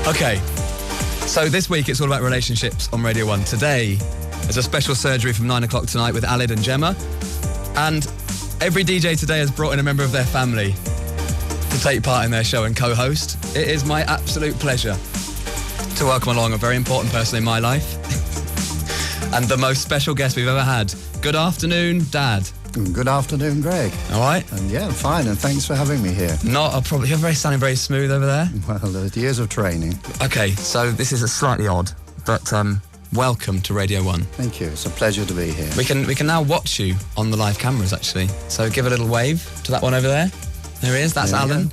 Okay, so this week it's all about relationships on Radio 1. Today there's a special surgery from 9 o'clock tonight with Alid and Gemma. And every DJ today has brought in a member of their family to take part in their show and co-host. It is my absolute pleasure to welcome along a very important person in my life and the most special guest we've ever had. Good afternoon, Dad. Good afternoon, Greg. All right? And yeah, fine, and thanks for having me here. Not a problem. You're sounding very smooth over there. Well, years of training. Okay, so this is a slightly odd, but welcome to Radio 1. Thank you. It's a pleasure to be here. We can now watch you on the live cameras, actually. So give a little wave to that one over there. There he is. That's Alan.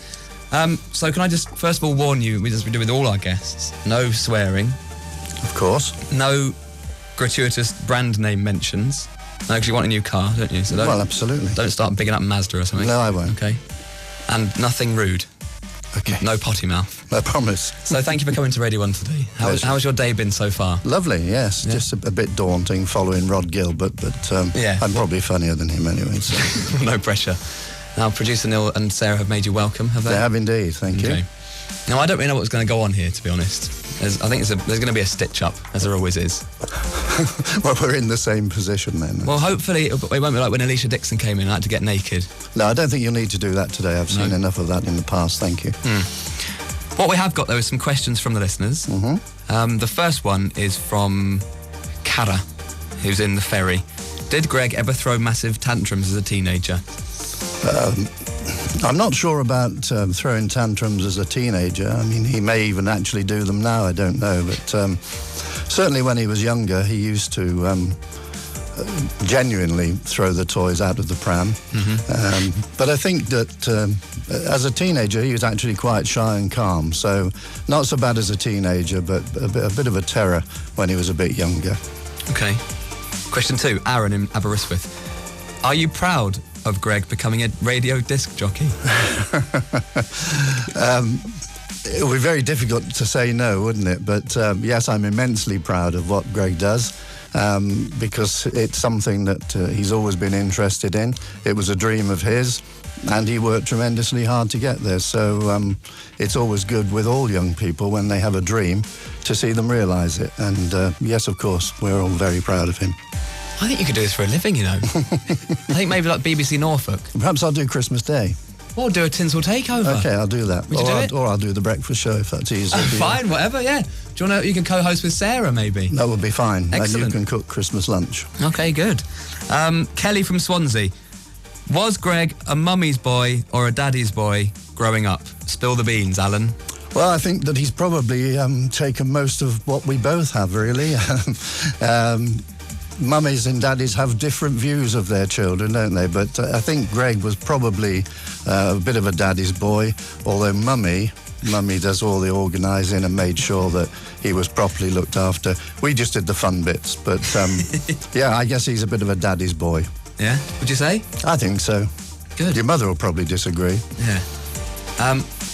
So can I just first of all warn you, as we do with all our guests, no swearing. Of course. No gratuitous brand name mentions. No, because you want a new car, don't you? So Well, absolutely. Don't start bigging up Mazda or something. No, I won't. Okay. And nothing rude. Okay. No potty mouth. I promise. So thank you for coming to Radio 1 today. How's your day been so far? Lovely, yes. Yeah. Just a bit daunting following Rod Gilbert, but I'm probably funnier than him anyway. So. No pressure. Now, producer Neil and Sarah have made you welcome, have they? They have indeed, thank you. Now, I don't really know what's going to go on here, to be honest. I think there's going to be a stitch-up, as there always is. Well, we're in the same position then. Well, hopefully it won't be like when Alicia Dixon came in and I had to get naked. No, I don't think you'll need to do that today. I've seen enough of that in the past, thank you. What we have got, though, is some questions from the listeners. The first one is from Cara, who's in the ferry. Did Greg ever throw massive tantrums as a teenager? I'm not sure about throwing tantrums as a teenager. I mean, he may even actually do them now, I don't know. But certainly when he was younger, he used to genuinely throw the toys out of the pram. But I think that as a teenager, he was actually quite shy and calm. So not so bad as a teenager, but a bit of a terror when he was a bit younger. Okay. Question 2, Aaron in Aberystwyth. Are you proud of Greg becoming a radio disc jockey? It would be very difficult to say no, wouldn't it? But yes, I'm immensely proud of what Greg does because it's something that he's always been interested in. It was a dream of his and he worked tremendously hard to get there. So it's always good with all young people when they have a dream to see them realise it. And yes, of course, we're all very proud of him. I think you could do this for a living, you know. I think maybe like BBC Norfolk. Perhaps I'll do Christmas Day. Or do a tinsel takeover. Okay, I'll do that. Would you do it? Or I'll do the breakfast show if that's easier. Fine, whatever, yeah. Do you want to? You can co-host with Sarah, maybe. That would be fine. Excellent. And you can cook Christmas lunch. Okay, good. Kelly from Swansea. Was Greg a mummy's boy or a daddy's boy growing up? Spill the beans, Alan. Well, I think that he's probably taken most of what we both have, really. Mummies and daddies have different views of their children, don't they? But I think Greg was probably a bit of a daddy's boy, although Mummy does all the organising and made sure that he was properly looked after. We just did the fun bits, but yeah, I guess he's a bit of a daddy's boy. Yeah? Would you say? I think so. Good. Your mother will probably disagree. Yeah.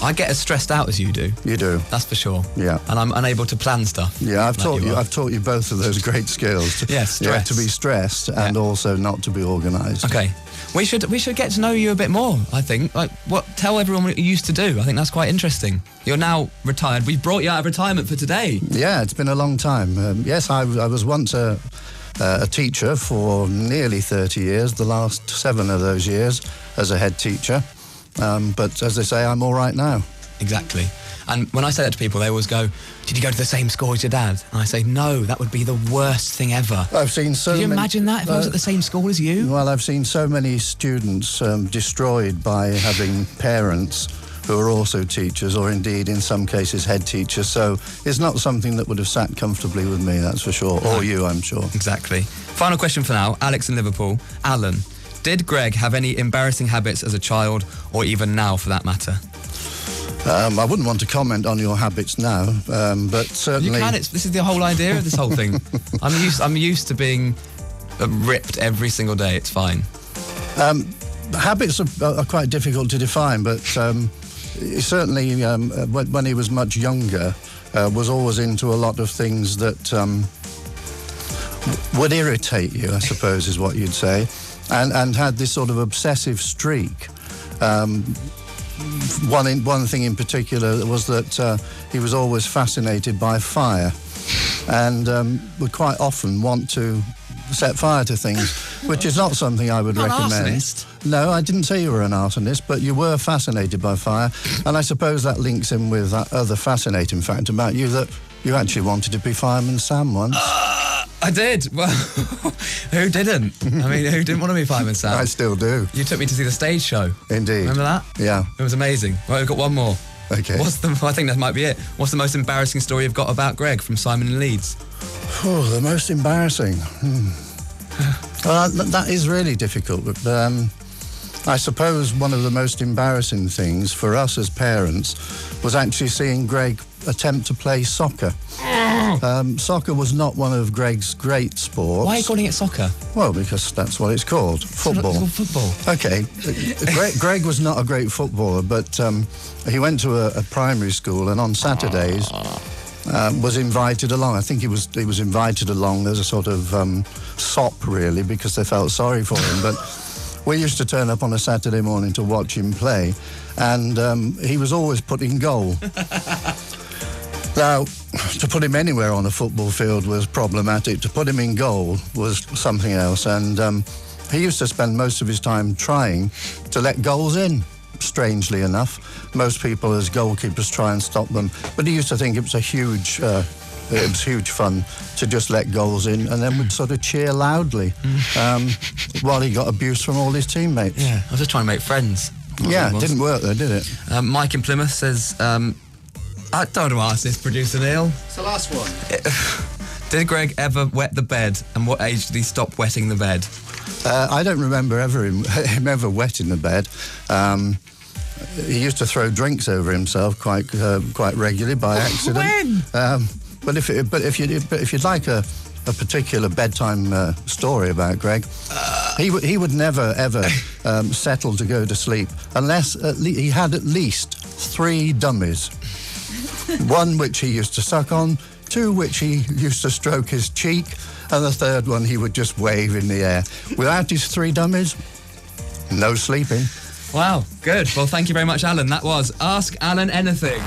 I get as stressed out as you do. You do. That's for sure. Yeah. And I'm unable to plan stuff. Yeah, I've taught you both of those great skills. Yes, stress. To be stressed and also not to be organised. Okay. We should get to know you a bit more, I think. Tell everyone what you used to do. I think that's quite interesting. You're now retired. We brought you out of retirement for today. Yeah, it's been a long time. Yes, I was once a teacher for nearly 30 years, the last 7 of those years as a head teacher. But as they say, I'm all right now. Exactly. And when I say that to people, they always go, did you go to the same school as your dad? And I say, no, that would be the worst thing ever. I've seen so many... Could you imagine that if I was at the same school as you? Well, I've seen so many students destroyed by having parents who are also teachers, or indeed, in some cases, head teachers. So it's not something that would have sat comfortably with me, that's for sure. Or you, I'm sure. Exactly. Final question for now. Alex in Liverpool. Alan, did Greg have any embarrassing habits as a child, or even now, for that matter? I wouldn't want to comment on your habits now, but certainly... You can. This is the whole idea of this whole thing. I'm used to being ripped every single day. It's fine. Habits are quite difficult to define, but certainly when he was much younger, was always into a lot of things that would irritate you, I suppose is what you'd say, and had this sort of obsessive streak. one thing in particular was that he was always fascinated by fire, and would quite often want to set fire to things, which is not something I would recommend. Arsonist. No, I didn't say you were an arsonist, but you were fascinated by fire, and I suppose that links in with that other fascinating fact about you, that you actually wanted to be Fireman Sam once. I did. Well, who didn't? I mean, who didn't want to be Fireman Sam? I still do. You took me to see the stage show. Indeed. Remember that? Yeah. It was amazing. Right, we've got one more. Okay. I think that might be it. What's the most embarrassing story you've got about Greg from Simon in Leeds? Oh, the most embarrassing. Well, that is really difficult, but I suppose one of the most embarrassing things for us as parents was actually seeing Greg attempt to play soccer. Soccer was not one of Greg's great sports. Why are you calling it soccer? Well, because that's what it's called, football. It's called football. Okay, Greg was not a great footballer, but he went to a primary school, and on Saturdays was invited along. I think he was invited along as a sort of sop, really, because they felt sorry for him. But we used to turn up on a Saturday morning to watch him play, and he was always put in goal. Now, to put him anywhere on a football field was problematic. To put him in goal was something else, and he used to spend most of his time trying to let goals in. Strangely enough, most people as goalkeepers try and stop them, but he used to think it was huge fun to just let goals in, and then would sort of cheer loudly while he got abuse from all his teammates. Yeah, I was just trying to make friends. Yeah, it didn't work though, did it? Mike in Plymouth says, I don't want to ask this, producer Neil. It's the last one. Did Greg ever wet the bed, and what age did he stop wetting the bed? I don't remember him ever wetting the bed. He used to throw drinks over himself quite regularly by accident. When? But if you'd like a particular bedtime story about Greg, he would never ever settle to go to sleep unless he had at least 3 dummies. One which he used to suck on, 2 which he used to stroke his cheek, and the 3rd one he would just wave in the air. Without his 3 dummies, no sleeping. Wow, good. Well, thank you very much, Alan. That was Ask Alan Anything.